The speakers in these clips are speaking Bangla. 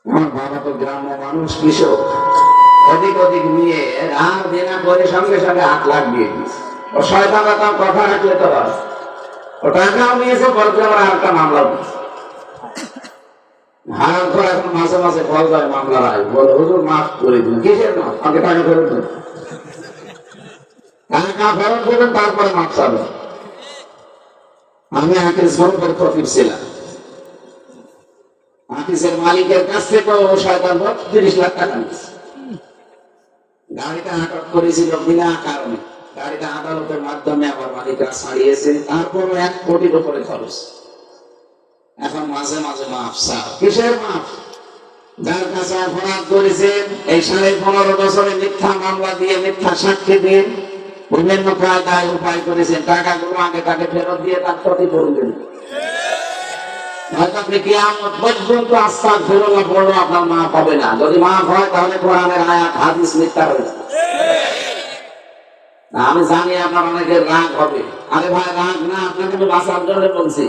আমার বাবা তো গ্রাম্য মানুষ, কৃষক, এদিক ওদিক নিয়ে আর দেনা করে সঙ্গে সঙ্গে 8 লাখ দিয়ে দিয়েছে। ও শয়তানরা তার কথা রাখলে তো হয়, ও টাকাও নিয়েছে, বলতে আবার আরেকটা মামলা দিয়েছে। হারাম করে এখন মাঝে মাঝে ফল যায় মামলা রায়, বলে হুজুর মাফ করে দিন। কিসের মাফ? আমাকে টাকা ফেরত দেন, টাকা ফেরত দেবেন, তারপরে মাফ চাবে। আমি হাফিজ মোহাম্মদ খতিব ছিলাম, হাফিজের মালিকের কাছ থেকে ও শয়তান 30 লাখ টাকা নিয়েছে। গাড়িটা আটক করেছিল বিনা কারণে, গাড়িটা আদালতের মাধ্যমে আমার মালিকরা ছাড়িয়েছে, তারপরও 1 কোটির উপরে খরচ। এখন মাঝে মাঝে মাফ চাও। কিসের মাফ? যার কাছে অপরাধ করেছেন, এই 15.5 বছরে মিথ্যা মামলা দিয়ে, মিথ্যা সাক্ষী দিয়ে, বিভিন্ন কায়দায় উপায় করেছেন, টাকাগুলো আগে তাকে ফেরত দিয়ে তার ক্ষতিপূরণ দিন। হয়তো আপনি কিয়ামত পর্যন্ত আস্তাগফিরুল্লাহ পড়লেও আপনার মাফ হবে না। যদি মাফ হয় তাহলে কোরআনের আয়াত হাদিস মিথ্যা হয়ে যাবে। আমি জানি আপনার অনেকের রাগ হবে। আরে ভাই রাগ না, আপনাকে আমি বাঁচার জন্য বলছি।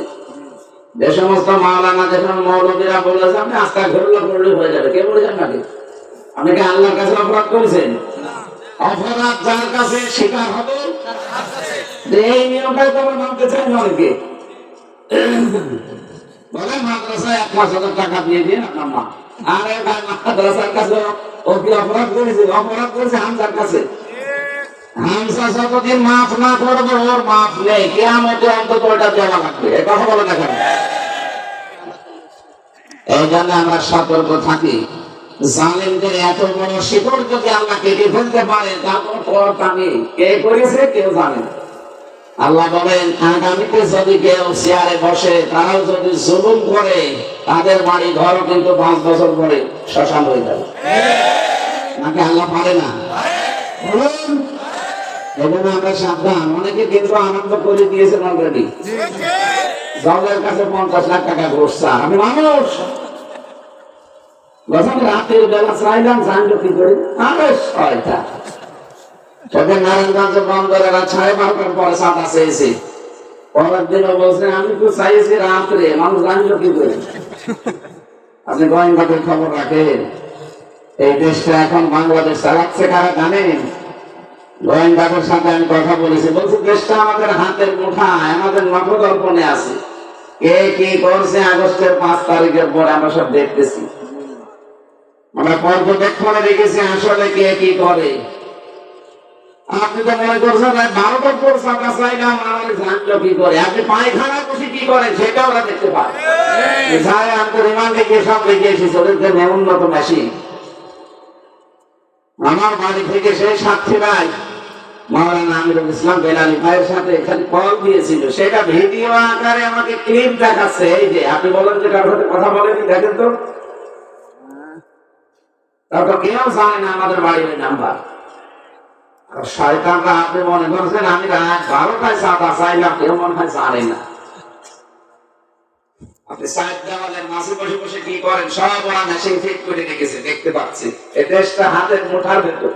যে সমস্ত মাওলানা, যে সমস্ত মৌলবীরা বলেছে আপনি আস্তাগফিরুল্লাহ পড়লে হয়ে যাবে, কে বলেছেন নাকি? আপনি কি আল্লাহর কাছে অপরাধ করেছেন? অপরাধ যার কাছে স্বীকার হবে, এই নিয়মটাই তো আমরা মানতে চাই না অনেকে। বলে মাদ্রাসায় 1,000 টাকা দিয়ে দিন আপনার মা। আরে ভাই মাদ্রাসার কাছে ও কি অপরাধ করেছে? অপরাধ করেছে হামজার কাছে। হামজা যতদিন মাফ না করবে ওর মাফ নেই, কিয়ামতে অন্তত ওটা দেওয়া লাগবে। এ কথা বলে দেখেন। এই জন্য আমরা সতর্ক থাকি। জালেমদের এত বড় শিকড় যদি আল্লাহ কেটে ফেলতে পারে, তার কোনো পরতা নেই। কে করেছে কেউ জানে না। আল্লাহ বলেন আগামীতে যদি কেউ চেয়ারে বসে, তারাও যদি জুলুম করে, তাদের বাড়ি ঘরও কিন্তু 5 বছর পরে শ্মশান হয়ে যাবে। নাকি আল্লাহ পারে না? এজন্য আমরা সাবধান। অনেকে কিন্তু আনন্দ করে দিয়েছেন অলরেডি। জজের কাছে 50 লাখ টাকা ঘুষ চা। আমি মানুষ, রাতের বেলা চাইলাম, জানলো কি করে? আরে শয়তান। সেদিন নারায়ণগঞ্জে বন্দরের 12:30টার পরে চাঁদা চেয়েছে। পরের দিনও বলছে আমি তো চাইছি রাত্রে, মানুষ জানলো কি করে? আপনি গোয়েন্দাদের খবর রাখেন। এই দেশটা এখন বাংলাদেশ চালাচ্ছে কারা জানেন? গোয়েন্দাদের সাথে আমি কথা বলেছি, বলছি দেশটা আমাদের হাতের মুঠায়, আমাদের নখদর্পণে আছে। কে কি করছে আগস্টের 5 তারিখের পরে আমরা সব দেখতেছি। আমরা পর্যবেক্ষণে দেখেছি আসলে কে কি করে। আপনি তো মনে করছেন 12টার পর চাঁদা চাইলাম, আমাদের জানলো কি করে? আপনি পায়খানা বসে কি করেন সেটা ওরা দেখতে পায়। রিমান্ডে গিয়ে সব রেখে এসেছে, ওদেরকে উন্নত মেশিন। আমার বাড়ি থেকে সেই সাক্ষী ভাই মাওলানা আমিরুল ইসলাম বেলালি ভাইয়ের সাথে এখানে কল দিয়েছিল, সেটা ভিডিও আকারে আমাকে ক্লিপ দেখাচ্ছে। এই যে আপনি বলেন যে কারোর সাথে কথা বলেনি, দেখেন তো। তারপর কেউ জানে না আমাদের বাড়ির নাম্বার। আর শয়তানরা, আপনি মনে করছেন আমি রাত 12টায় চাঁদা চাইলাম, কেউ মনে হয় জানে না। আপনি সাইড দেওয়ালের মাঝে বসে বসে কি করেন সব ওরা মেশিন ফিট করে রেখেছে, দেখতে পাচ্ছি। এই দেশটা হাতের মুঠার ভেতর।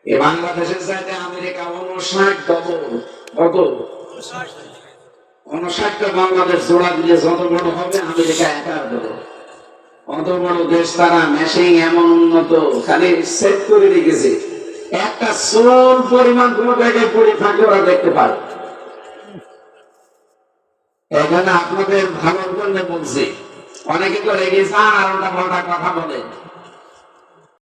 এই বাংলাদেশের চাইতে আমেরিকা 59 ডবল, কত 59টা বাংলাদেশ জোড়া দিয়ে যত বড় হবে আমেরিকা একা ডবল। অত বড় দেশ, তারা মেশিন এমন উন্নত, খালি সেট করে রেখেছে। একটা চোর পরিমাণ কোন জায়গায় পড়ে থাকে ওরা দেখতে পায়। এখানে আপনাদের ভালোর জন্য বলছি। অনেকে তো রেগে যান আর ওটা বড় কথা বলে।